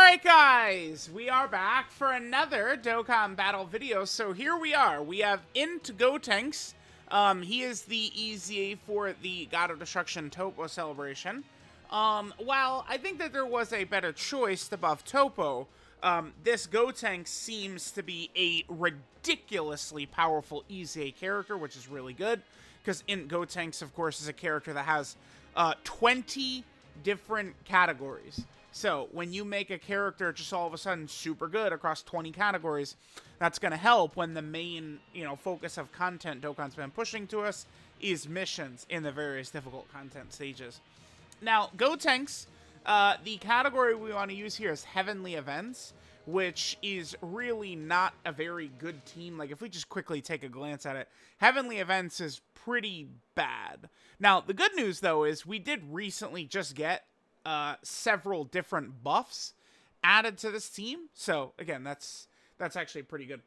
Alright guys, we are back for another Dokkan battle video. So here we are. We have INT GOTENKS. He is the EZA for the God of Destruction Topo celebration. While I think that there was a better choice to buff Topo, this GOTENKS seems to be a ridiculously powerful EZA character, which is really good. Because INT GOTENKS, of course, is a character that has 20 different categories. So, when you make a character just all of a sudden super good across 20 categories, that's going to help when the main, focus of content Dokkan's been pushing to us is missions in the various difficult content stages. Now, GOTENKS, the category we want to use here is Heavenly Events, which is really not a very good team. Like, if we just quickly take a glance at it, Heavenly Events is pretty bad. Now, the good news, though, is we did recently just get several different buffs added to this team. So again, that's actually pretty good.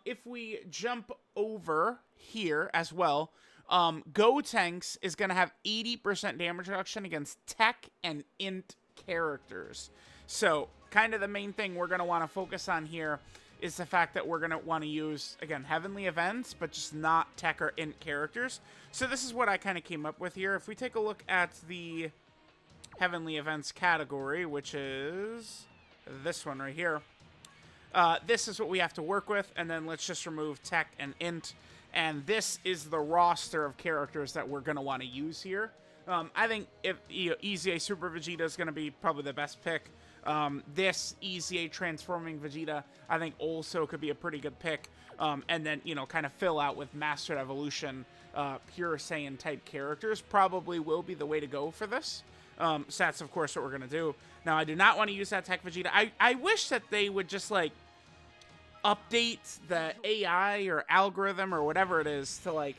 If we jump over here as well, GOTENKS is going to have 80% damage reduction against tech and int characters. So kind of the main thing we're going to want to focus on here is the fact that we're going to want to use, again, Heavenly Events, but just not tech or int characters. So this is what I kind of came up with here. If we take a look at the Heavenly Events category, which is this one right here. This is what we have to work with, and then let's just remove tech and int, and this is the roster of characters that we're going to want to use here. I think if EZA Super Vegeta is going to be probably the best pick. This EZA Transforming Vegeta, I think also could be a pretty good pick, and then, kind of fill out with Mastered Evolution, Pure Saiyan type characters probably will be the way to go for this. So that's, of course, what we're going to do. Now, I do not want to use that Tech Vegeta. I wish that they would just, like, update the AI or algorithm or whatever it is to, like,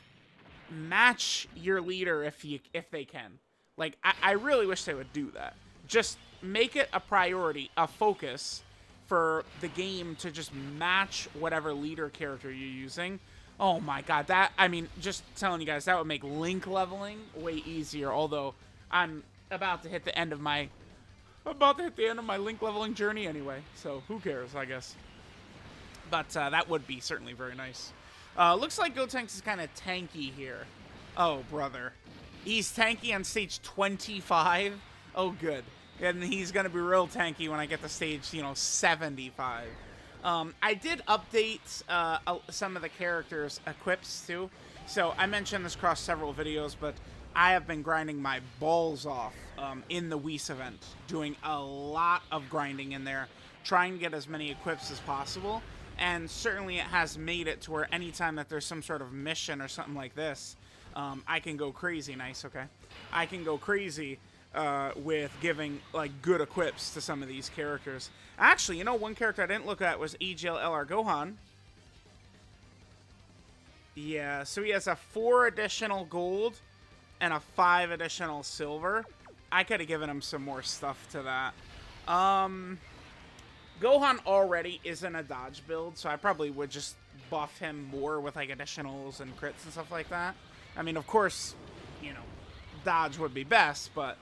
match your leader if they can. Like, I really wish they would do that. Just make it a priority, a focus for the game to just match whatever leader character you're using. Oh, my God. Just telling you guys, that would make link leveling way easier, although I'm about to hit the end of my link leveling journey anyway, so who cares, I guess. But that would be certainly very nice. Looks like GOTENKS is kind of tanky here. Oh, brother. He's tanky on stage 25? Oh, good. And he's going to be real tanky when I get to stage, 75. I did update some of the characters' equips, too. So I mentioned this across several videos, but I have been grinding my balls off in the Whis event, doing a lot of grinding in there, trying to get as many equips as possible, and certainly it has made it to where anytime that there's some sort of mission or something like this, I can go crazy. Nice, okay. I can go crazy with giving, like, good equips to some of these characters. Actually, one character I didn't look at was AGL LR Gohan. Yeah, so he has a 4 additional gold and a 5 additional silver. I could have given him some more stuff to that. Gohan already isn't a dodge build, so I probably would just buff him more with, like, additionals and crits and stuff like that. I mean, of course, dodge would be best, but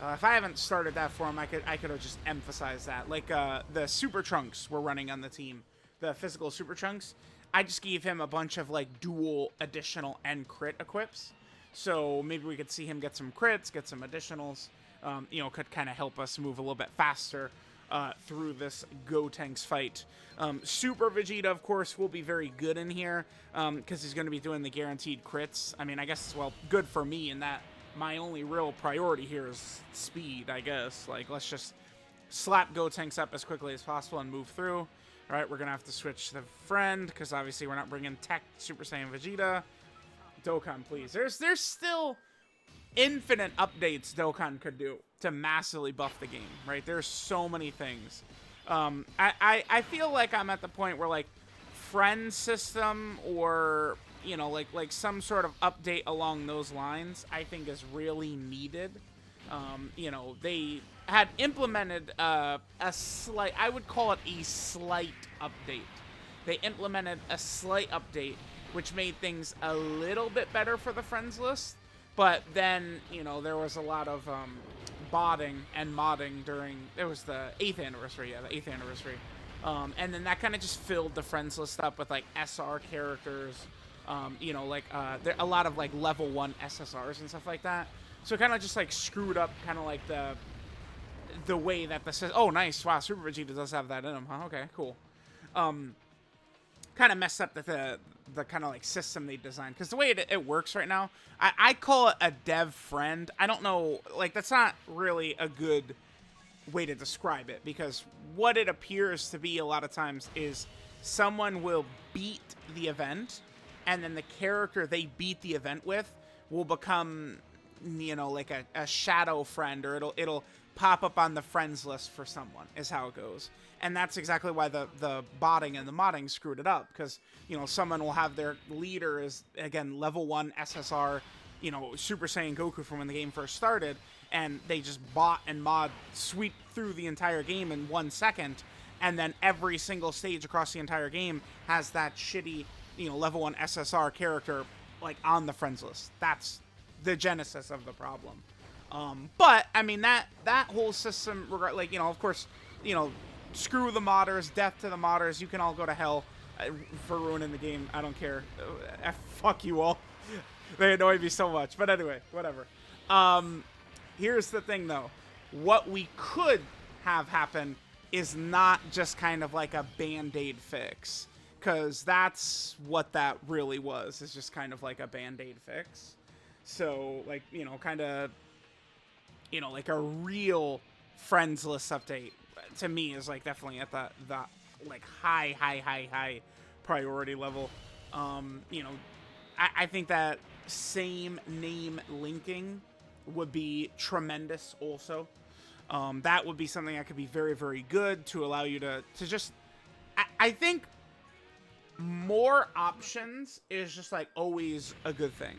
if I haven't started that for him, I could have just emphasized that. Like, the Super Trunks we're running on the team, the physical Super Trunks, I just gave him a bunch of, like, dual additional and crit equips. So maybe we could see him get some crits, get some additionals, could kind of help us move a little bit faster through this GOTENKS fight. Super Vegeta, of course, will be very good in here because he's going to be doing the guaranteed crits. I mean, I guess, well, good for me in that my only real priority here is speed, I guess. Like, let's just slap GOTENKS up as quickly as possible and move through. All right, we're going to have to switch the friend because obviously we're not bringing Tech Super Saiyan Vegeta. Dokkan, please. There's still infinite updates Dokkan could do to massively buff the game, right? There's so many things. I feel like I'm at the point where, like, friend system or, like some sort of update along those lines, I think is really needed. They had implemented a slight, I would call it a slight update. They implemented a slight update which made things a little bit better for the friends list. But then, there was a lot of botting and modding during, it was the 8th anniversary, yeah, the 8th anniversary. And then that kind of just filled the friends list up with like SR characters, you know, like there a lot of like level 1 SSRs and stuff like that. So it kind of just like screwed up kind of like the way that the, oh nice, wow, Super Vegeta does have that in him, huh? Okay, cool. Kind of messed up the kind of like system they designed, because the way it works right now, I call it a dev friend. I don't know, like that's not really a good way to describe it, because what it appears to be a lot of times is someone will beat the event, and then the character they beat the event with will become, you know, like a shadow friend, or it'll pop up on the friends list for someone, is how it goes. And that's exactly why the botting and the modding screwed it up, because, you know, someone will have their leader is, again, level 1 SSR, you know, Super Saiyan Goku from when the game first started, and they just bot and mod sweep through the entire game in 1 second, and then every single stage across the entire game has that shitty, you know, level 1 SSR character, like, on the friends list. That's the genesis of the problem. But, I mean, that whole system, like, you know, of course, you know, screw the modders, death to the modders, you can all go to hell for ruining the game, I don't care. Fuck you all. They annoy me so much, but anyway, whatever. Here's the thing, though. What we could have happen is not just kind of like a band-aid fix, because that's what that really was, is just kind of like a band-aid fix. So, like, you know, kind of, you know, like a real friends list update, to me, is like definitely at the like high priority level. You know, I think that same name linking would be tremendous also. That would be something that could be very, very good to allow you to just, I think more options is just like always a good thing.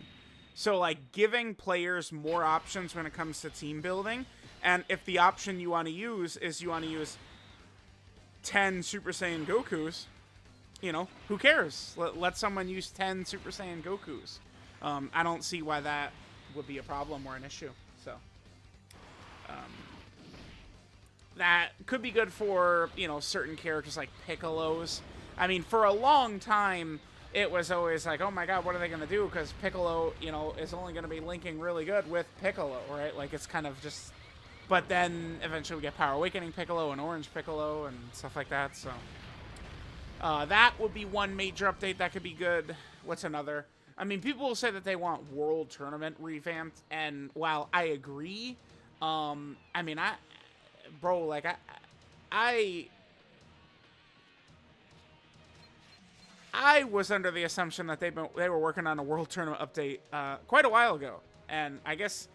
So like giving players more options when it comes to team building, and if the option you want to use is you want to use 10 Super Saiyan Gokus, you know, who cares? Let someone use 10 Super Saiyan Gokus. I don't see why that would be a problem or an issue. So that could be good for, you know, certain characters like Piccolo's. I mean, for a long time, it was always like, oh my god, what are they going to do? Because Piccolo, you know, is only going to be linking really good with Piccolo, right? Like, it's kind of just... But then, eventually, we get Power Awakening Piccolo and Orange Piccolo and stuff like that, so... that would be one major update that could be good. What's another? I mean, people will say that they want World Tournament revamped, and while I agree, I mean, bro, like, I was under the assumption that they were working on a World Tournament update quite a while ago, and I guess,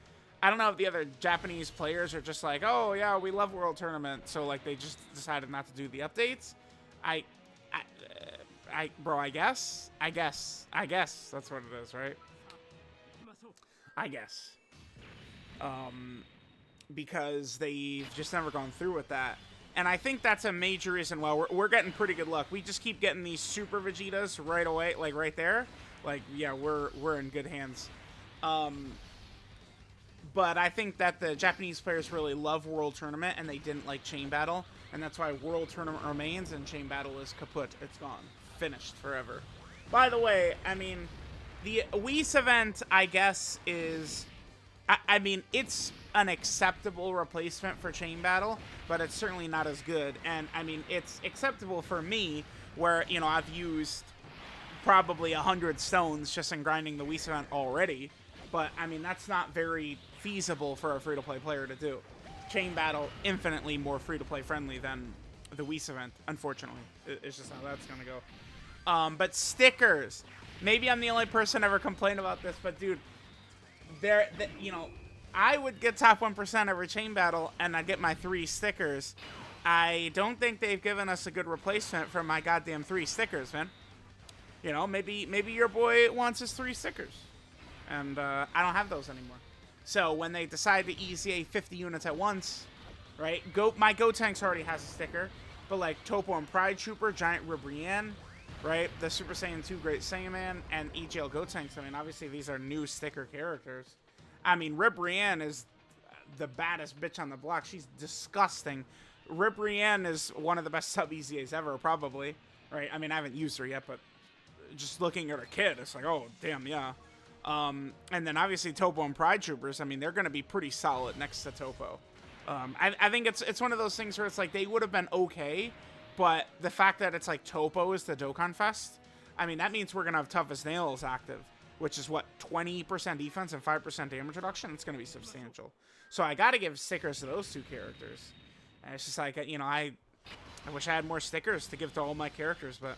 I don't know if the other Japanese players are just like, oh yeah, we love World Tournament, so like they just decided not to do the updates. Bro, I guess that's what it is, right? I guess, because they've just never gone through with that. And I think that's a major reason why we're getting pretty good luck. We just keep getting these Super Vegetas right away, like right there. Like, yeah, we're in good hands. But I think that the Japanese players really love World Tournament, and they didn't like Chain Battle. And that's why World Tournament remains, and Chain Battle is kaput. It's gone. Finished forever. By the way, I mean, the Whis event, I guess, is... I mean, it's an acceptable replacement for Chain Battle, but it's certainly not as good. And, I mean, it's acceptable for me, where, you know, I've used probably 100 stones just in grinding the Whis event already. But, I mean, that's not very feasible for a free-to-play player to do. Chain Battle, infinitely more free-to-play friendly than the Whis event, unfortunately. It's just how that's going to go. But stickers. Maybe I'm the only person ever complained about this, but, dude... you know, I would get top 1% every Chain Battle, and I'd get my 3 stickers. I don't think they've given us a good replacement for my goddamn 3 stickers, man. You know, maybe your boy wants his 3 stickers, and I don't have those anymore. So when they decide to EZA 50 units at once, right? My Gotenks already has a sticker, but like Topo and Pride Trooper, Giant Ribrianne, right? The Super Saiyan 2 Great Saiyaman, and EGL Gotenks. I mean, obviously these are new sticker characters. I mean, Ribrianne is the baddest bitch on the block. She's disgusting. Rip Rianne is one of the best sub EZAs ever, probably. Right? I mean, I haven't used her yet, but just looking at her kid, it's like, oh, damn, yeah. And then obviously Topo and Pride Troopers, I mean, they're going to be pretty solid next to Topo. I think it's one of those things where it's like they would have been okay, but the fact that it's like Topo is the Dokkan Fest, I mean, that means we're going to have Tough as Nails active, which is what, 20% defense and 5% damage reduction? It's going to be substantial. So I got to give stickers to those two characters. And it's just like, you know, I wish I had more stickers to give to all my characters, but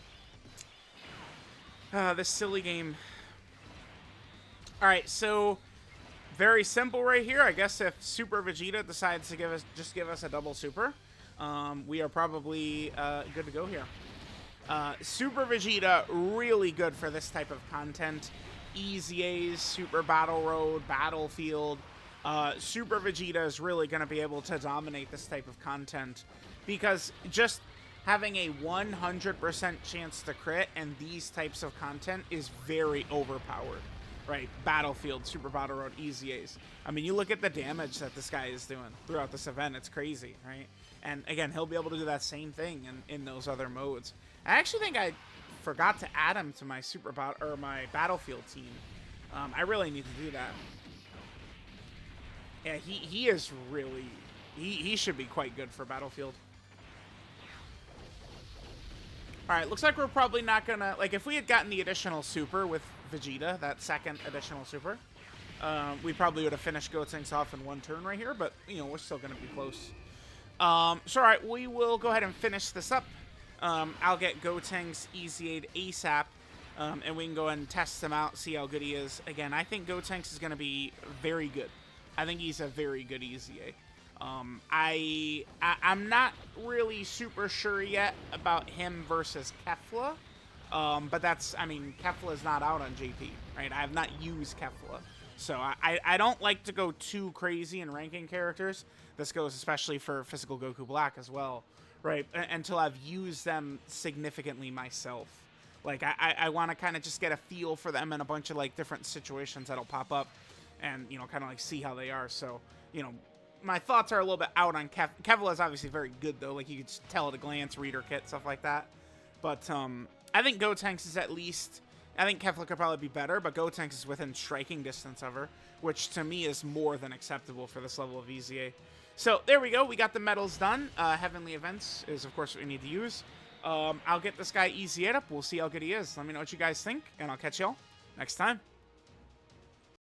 this silly game. All right, so very simple right here. I guess if Super Vegeta decides to give us a double super, we are probably good to go here. Super Vegeta, really good for this type of content. EZAs, Super Battle Road, Battlefield. Super Vegeta is really going to be able to dominate this type of content because just having a 100% chance to crit and these types of content is very overpowered. Right, Battlefield, Super Battle Road, EZAs. I mean, you look at the damage that this guy is doing throughout this event. It's crazy, right? And again, he'll be able to do that same thing in those other modes. I actually think I forgot to add him to my my Battlefield team. I really need to do that. Yeah, he is really... He should be quite good for Battlefield. Alright, looks like we're probably not gonna... Like, if we had gotten the additional super with Vegeta, that second additional super, we probably would have finished Gotenks off in one turn right here, but, you know, we're still gonna be close. So, alright, we will go ahead and finish this up. I'll get Gotenks EZA'd ASAP, and we can go ahead and test him out, see how good he is. Again, I think Gotenks is gonna be very good. I think he's a very good EZA. I'm not really super sure yet about him versus Kefla, but that's, I mean, Kefla is not out on JP, right? I have not used Kefla, so I don't like to go too crazy in ranking characters. This goes especially for Physical Goku Black as well, right? Until I've used them significantly myself. Like, I want to kind of just get a feel for them in a bunch of, like, different situations that'll pop up and, you know, kind of, like, see how they are. So, you know, my thoughts are a little bit out on Kefla is obviously very good, though. Like, you could tell at a glance, reader kit, stuff like that. But I think Gotenks is at least... I think Kefla could probably be better, but Gotenks is within striking distance of her, which to me is more than acceptable for this level of EZA. So, there we go. We got the medals done. Heavenly Events is, of course, what we need to use. I'll get this guy EZA'd up. We'll see how good he is. Let me know what you guys think, and I'll catch y'all next time.